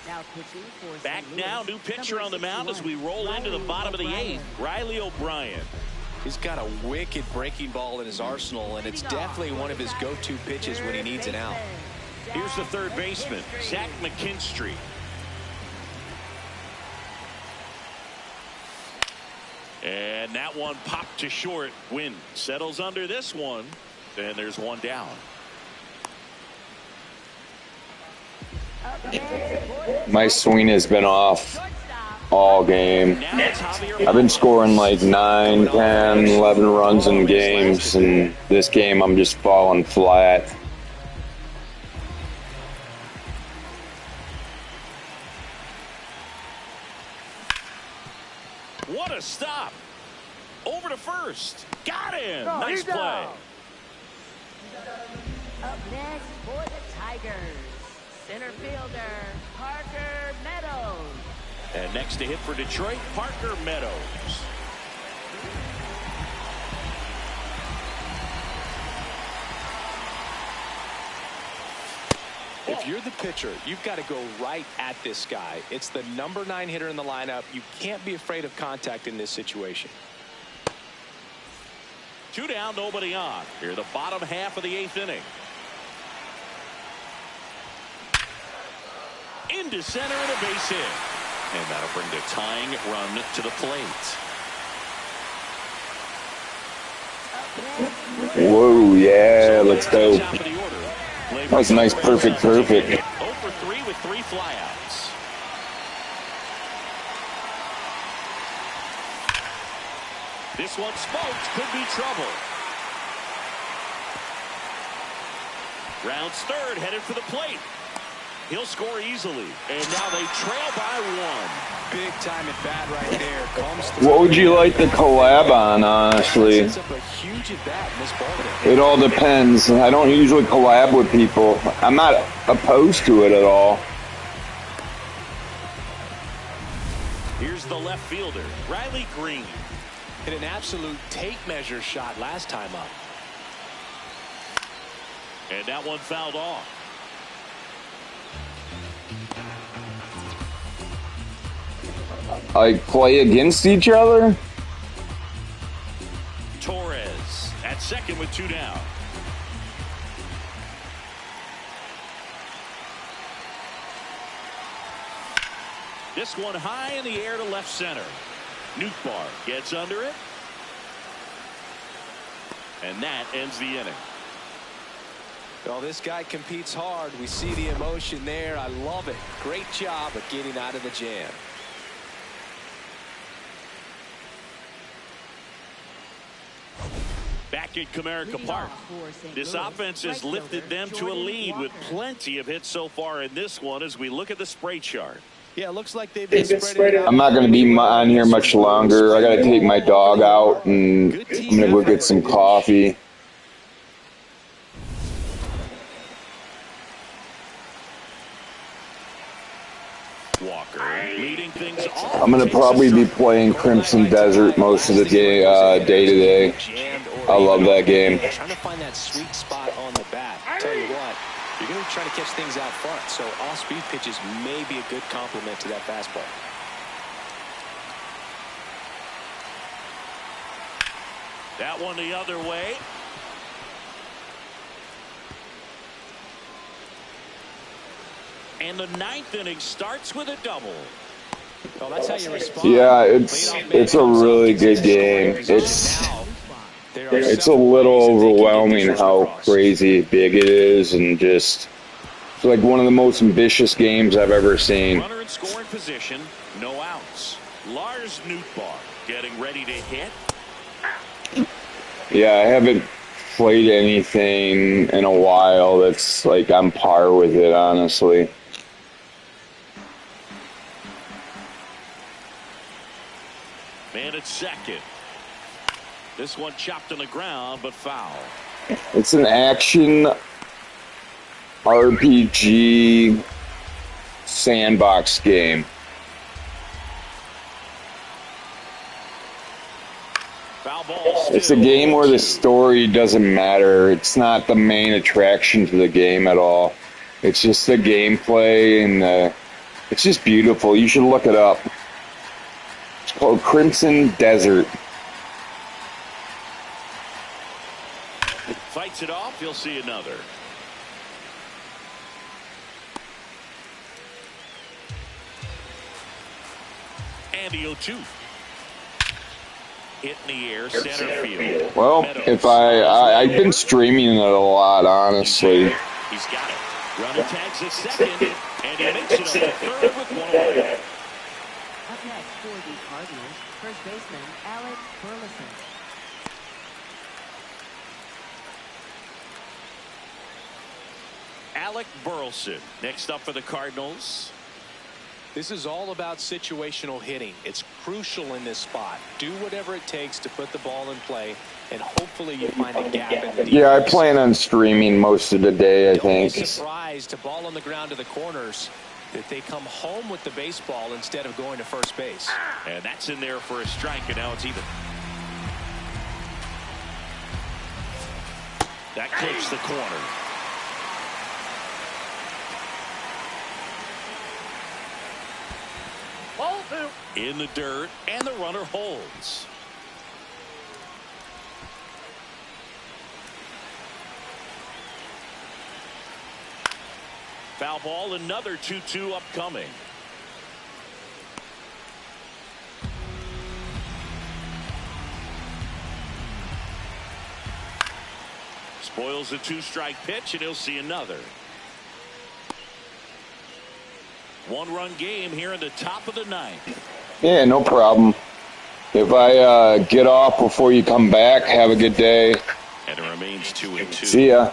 Speaker 4: Now pitching for
Speaker 1: Back
Speaker 4: St.
Speaker 1: now,
Speaker 4: Louis,
Speaker 1: new pitcher
Speaker 4: number
Speaker 1: on the mound as we
Speaker 4: 61,
Speaker 1: roll into the
Speaker 4: Riley
Speaker 1: bottom of the
Speaker 4: O'Brien.
Speaker 1: 8th. Riley O'Brien.
Speaker 2: He's got a wicked breaking ball in his arsenal, and it's definitely one of his go-to pitches when he needs an out.
Speaker 1: Here's the third baseman, Zach McKinstry. And that one popped to short. Wynn settles under this one. And there's one down.
Speaker 5: My swing has been off all game.
Speaker 1: Now it's Javier.
Speaker 5: I've been scoring like 9, 10, 11 runs in games, and this game I'm just falling flat.
Speaker 1: What a stop. Over to first. Got him. Nice play.
Speaker 4: Up next for the Tigers, center fielder Parker Meadows.
Speaker 1: And next to hit for Detroit, Parker Meadows.
Speaker 2: If you're the pitcher, you've got to go right at this guy. It's the number 9 hitter in the lineup. You can't be afraid of contact in this situation.
Speaker 1: 2 down, nobody on. Here, the bottom half of the 8th inning. Into center and a base hit. And that'll bring the tying run to the plate.
Speaker 5: Whoa, yeah, let's go. That was a nice perfect.
Speaker 1: 0 for 3 with 3 flyouts. This one smoked, could be trouble. Rounds third, headed for the plate. He'll score easily, and now they trail by 1.
Speaker 2: Big time at bat right there.
Speaker 5: What would you like to collab on, honestly? It all depends. I don't usually collab with people. I'm not opposed to it at all.
Speaker 1: Here's the left fielder, Riley Green.
Speaker 2: Hit an absolute tape measure shot last time up.
Speaker 1: And that one fouled off.
Speaker 5: Like, play against each other?
Speaker 1: Torres at second with 2 down. This one high in the air to left center. Nootbaar gets under it. And that ends the inning.
Speaker 2: Well, this guy competes hard. We see the emotion there. I love it. Great job of getting out of the jam.
Speaker 1: Back at Comerica Park. This offense has lifted them to a lead with plenty of hits so far in this one as we look at the spray chart.
Speaker 2: Yeah, it looks like they've been spread out.
Speaker 5: I'm not going to be on here much longer. I got to take my dog out, and I'm going to go get some coffee.
Speaker 1: Walker leading things off.
Speaker 5: I'm going to probably be playing Crimson Desert most of the day today. I love that game.
Speaker 3: Trying to find that sweet spot on the bat. Tell you what, you're going to be trying to catch things out front, so off-speed pitches may be a good complement to that fastball.
Speaker 1: That one the other way. And the ninth inning starts with a double.
Speaker 3: Well, that's how you respond.
Speaker 5: Yeah, it's a really good game. It's a little overwhelming how crazy big it is, and just it's like one of the most ambitious games I've ever seen.
Speaker 1: Runner in scoring position, no outs. Lars Nootbaar getting ready to hit.
Speaker 5: Yeah, I haven't played anything in a while that's like on par with it, honestly.
Speaker 1: Man at second. This one chopped on the ground, but foul.
Speaker 5: It's an action RPG sandbox game.
Speaker 1: Foul ball.
Speaker 5: It's a game where the story doesn't matter. It's not the main attraction to the game at all. It's just the gameplay, and it's just beautiful. You should look it up. It's called Crimson Desert.
Speaker 1: Fights it off. You'll see another. Andy O'Toole. Hit in the air, center field.
Speaker 5: Well, if I've been streaming it a lot, honestly.
Speaker 1: He's got it. Runner tags at second, and he makes it up to third with one away.
Speaker 4: Up next for the Cardinals, first baseman Alec Burleson.
Speaker 1: Alec Burleson next up for the Cardinals.
Speaker 3: This is all about situational hitting. It's crucial in this spot. Do whatever it takes to put the ball in play, and hopefully you find a gap in the defense.
Speaker 5: Yeah, I plan on streaming most of the day, I think.
Speaker 3: Don't be surprised to ball on the ground to the corners that they come home with the baseball instead of going to first base.
Speaker 1: And that's in there for a strike, and now it's even. That clips the corner. In the dirt, and the runner holds. Foul ball, another 2-2 upcoming. Spoils a two-strike pitch, and he'll see another. One-run game here in the top of the ninth.
Speaker 5: Yeah, no problem. If I get off before you come back, have a good day.
Speaker 1: And it remains 2-2.
Speaker 5: See ya.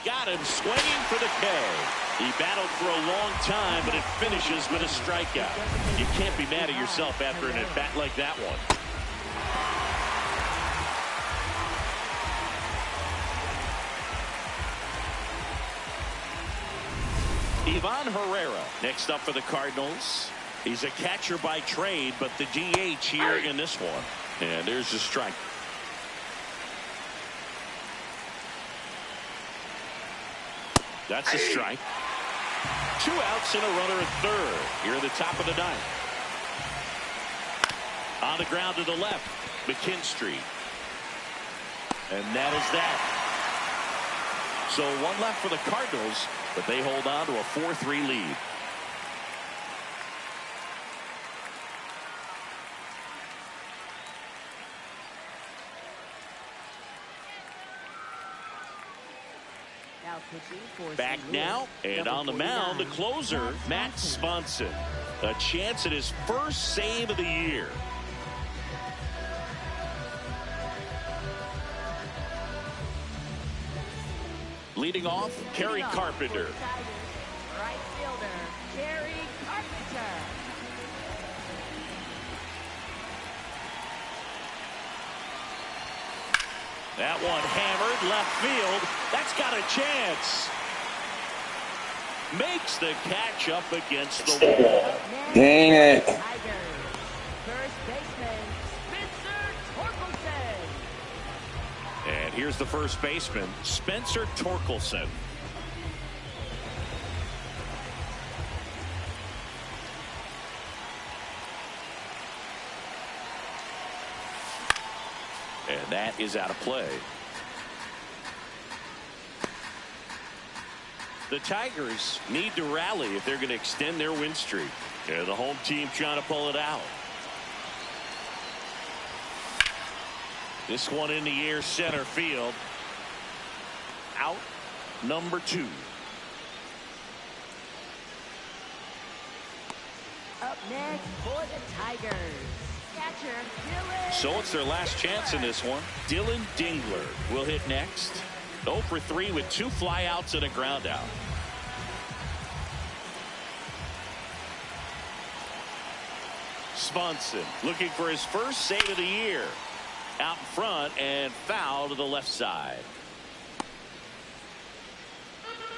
Speaker 1: Got him swinging for the K. He battled for a long time, but it finishes with a strikeout. You can't be mad at yourself after an at-bat like that one. Ivan Herrera next up for the Cardinals. He's a catcher by trade, but the DH here in this one. And there's a strike. That's a strike. 2 outs and a runner at third here in the top of the ninth. On the ground to the left, McKinstry. And that is that. So one left for the Cardinals, but they hold on to a 4-3 lead.
Speaker 4: Now pitching for
Speaker 1: Back
Speaker 4: St. Louis,
Speaker 1: now, and
Speaker 4: number
Speaker 1: on the mound, the
Speaker 4: 49,
Speaker 1: closer, Matt Swanson. A chance at his first save of the year. Leading off, Kerry Carpenter.
Speaker 4: Right fielder, Kerry Carpenter.
Speaker 1: That one hammered left field. That's got a chance. Makes the catch up against the wall.
Speaker 5: Dang it.
Speaker 4: Tigers. First baseman, Spencer Torkelson.
Speaker 1: And here's the first baseman, Spencer Torkelson. And that is out of play. The Tigers need to rally if they're going to extend their win streak. And the home team trying to pull it out. This one in the air, center field. Out number 2.
Speaker 4: Up next for the Tigers, catcher Dylan.
Speaker 1: So it's their last chance in this one. Dylan Dingler will hit next. 0 for 3 with 2 flyouts and a ground out. Swanson looking for his first save of the year. Out in front and foul to the left side.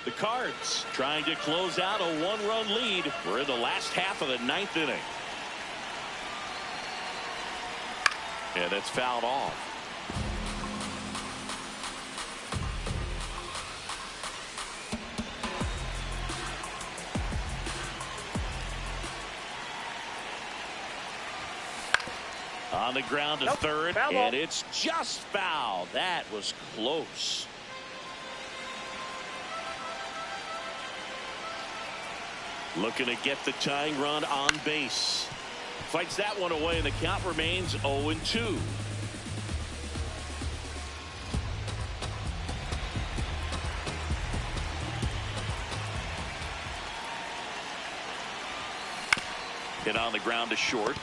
Speaker 1: The Cards trying to close out a 1-run lead. We're in the last half of the 9th inning. And it's fouled off. On the ground to third, and it's just foul. That was close. Looking to get the tying run on base. Fights that one away, and the count remains 0-2. Hit on the ground to short.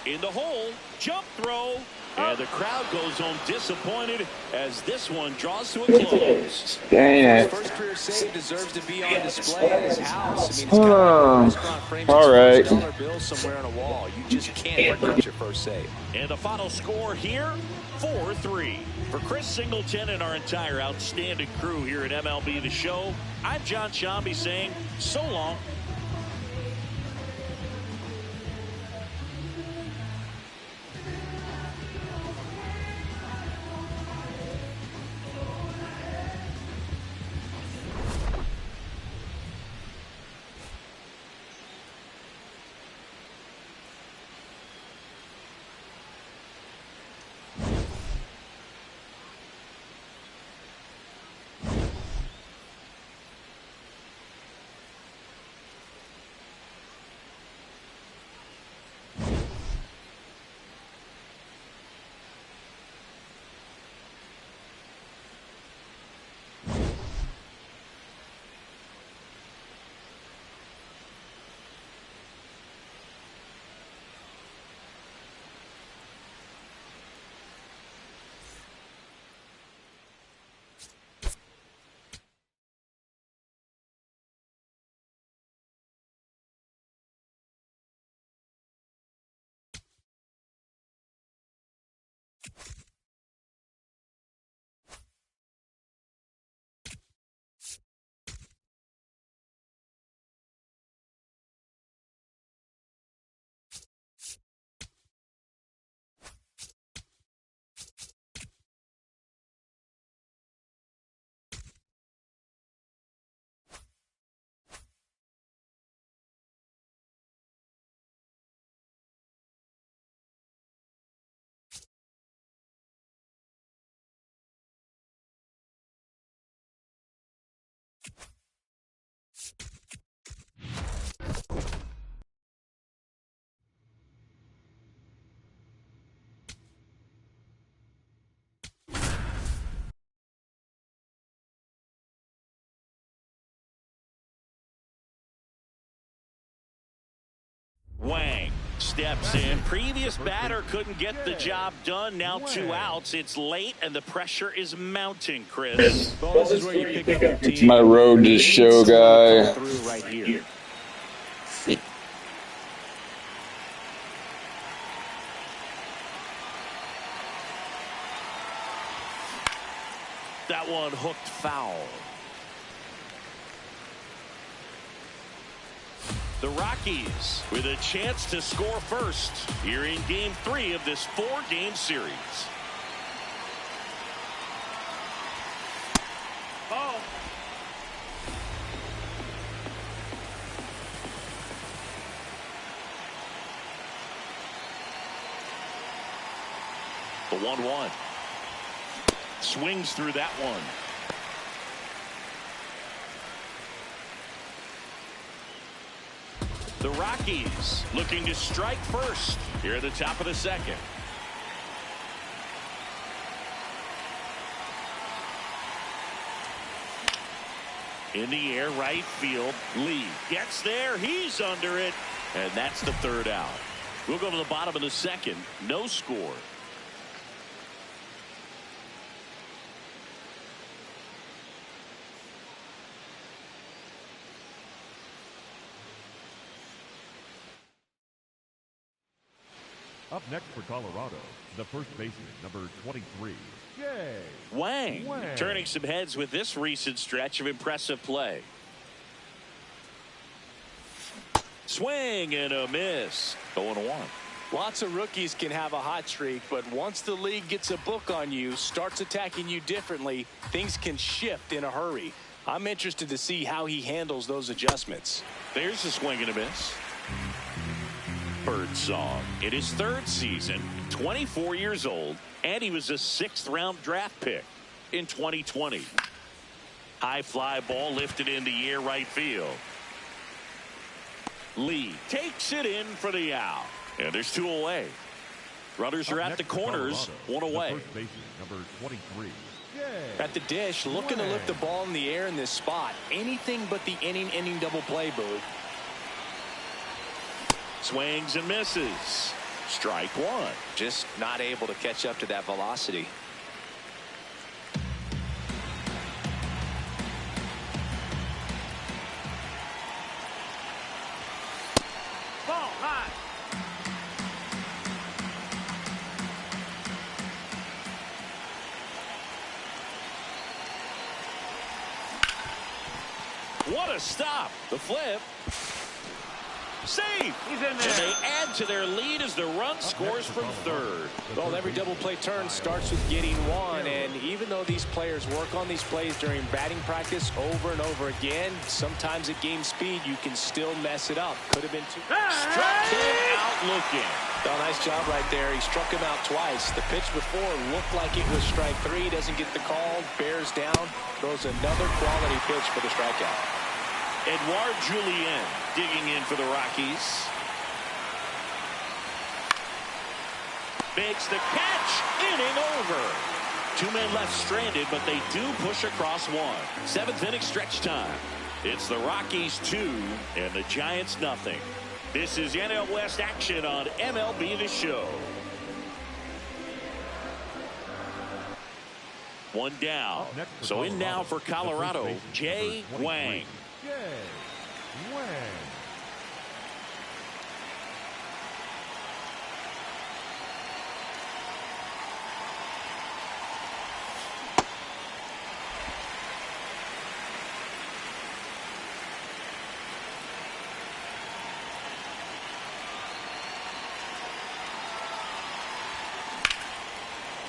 Speaker 1: In the hole, jump throw, and the crowd goes home disappointed as this one draws to a close.
Speaker 5: Dang it.
Speaker 3: First career save deserves to be on display at his house. I mean, it's kind of like a restaurant frames
Speaker 5: All right.
Speaker 3: $1 bill somewhere on a wall. You just can't forget your first save.
Speaker 1: And the final score here, 4-3. For Chris Singleton and our entire outstanding crew here at MLB The Show, I'm John Shambi saying so long. Wang steps in. Previous batter couldn't get the job done. Now 2 outs. It's late and the pressure is mounting, Chris.
Speaker 3: Well, this is where you pick up
Speaker 5: It's my road to show guy.
Speaker 3: right here.
Speaker 1: That one hooked foul. The Rockies with a chance to score first here in game 3 of this 4-game series. Oh. The 1-1. Swings through that one. The Rockies looking to strike first here at the top of the second. In the air, right field. Lee gets there. He's under it. And that's the 3rd out. We'll go to the bottom of the second. No score.
Speaker 6: Up next for Colorado, the first baseman, number 23,
Speaker 1: Wang turning some heads with this recent stretch of impressive play. Swing and a miss. 0-1.
Speaker 3: Lots of rookies can have a hot streak, but once the league gets a book on you, starts attacking you differently, things can shift in a hurry. I'm interested to see how he handles those adjustments.
Speaker 1: There's a swing and a miss. Birdsong in his 3rd season, 24 years old, and he was a 6th-round draft pick in 2020. High fly ball lifted in the air, right field. Lee takes it in for the out, and there's 2 away. Runners are at the corners, 1 away.
Speaker 6: First baseman, number 23,
Speaker 3: At the dish, looking to lift the ball in the air in this spot. Anything but the inning double play, Boog.
Speaker 1: Swings and misses. Strike 1.
Speaker 3: Just not able to catch up to that velocity.
Speaker 1: Ball high. What a stop. The flip. Save. He's in there. And they add to their lead as the run scores from 3rd.
Speaker 3: Well, every double play turn starts with getting one, and even though these players work on these plays during batting practice over and over again, sometimes at game speed you can still mess it up. Could have been 2.
Speaker 1: Struck him out looking.
Speaker 3: Oh, nice job right there. He struck him out twice. The pitch before looked like it was strike 3. Doesn't get the call. Bears down. Throws another quality pitch for the strikeout.
Speaker 1: Edouard Julien digging in for the Rockies. Makes the catch. Inning over. 2 men left stranded, but they do push across 1. 7th inning stretch time. It's the Rockies 2 and the Giants nothing. This is NL West action on MLB The Show. 1 down. So in now for Colorado, Jay Wang.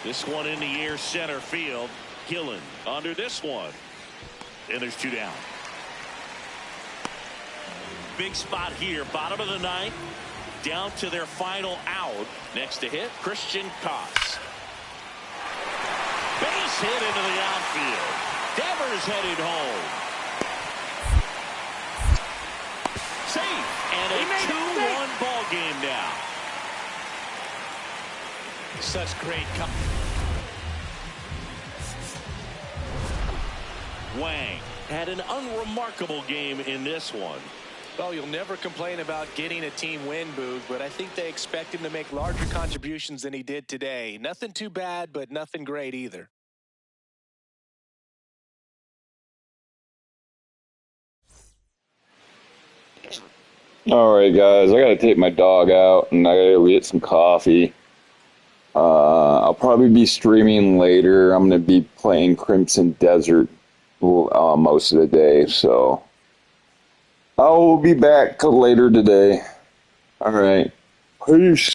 Speaker 1: This one in the air, center field. Gillen under this one. And there's 2 down. Big spot here, bottom of the 9th. Down to their final out. Next to hit, Christian Koss. Base hit into the outfield. Devers headed home. Safe. And a 2-1 ball game now.
Speaker 3: Such great
Speaker 1: Wang had an unremarkable game in this one.
Speaker 2: Well, you'll never complain about getting a team win, Boog, but I think they expect him to make larger contributions than he did today. Nothing too bad, but nothing great either.
Speaker 5: All right, guys, I gotta take my dog out and I gotta go get some coffee. I'll probably be streaming later. I'm gonna be playing Crimson Desert most of the day, so I will be back later today. All right, peace.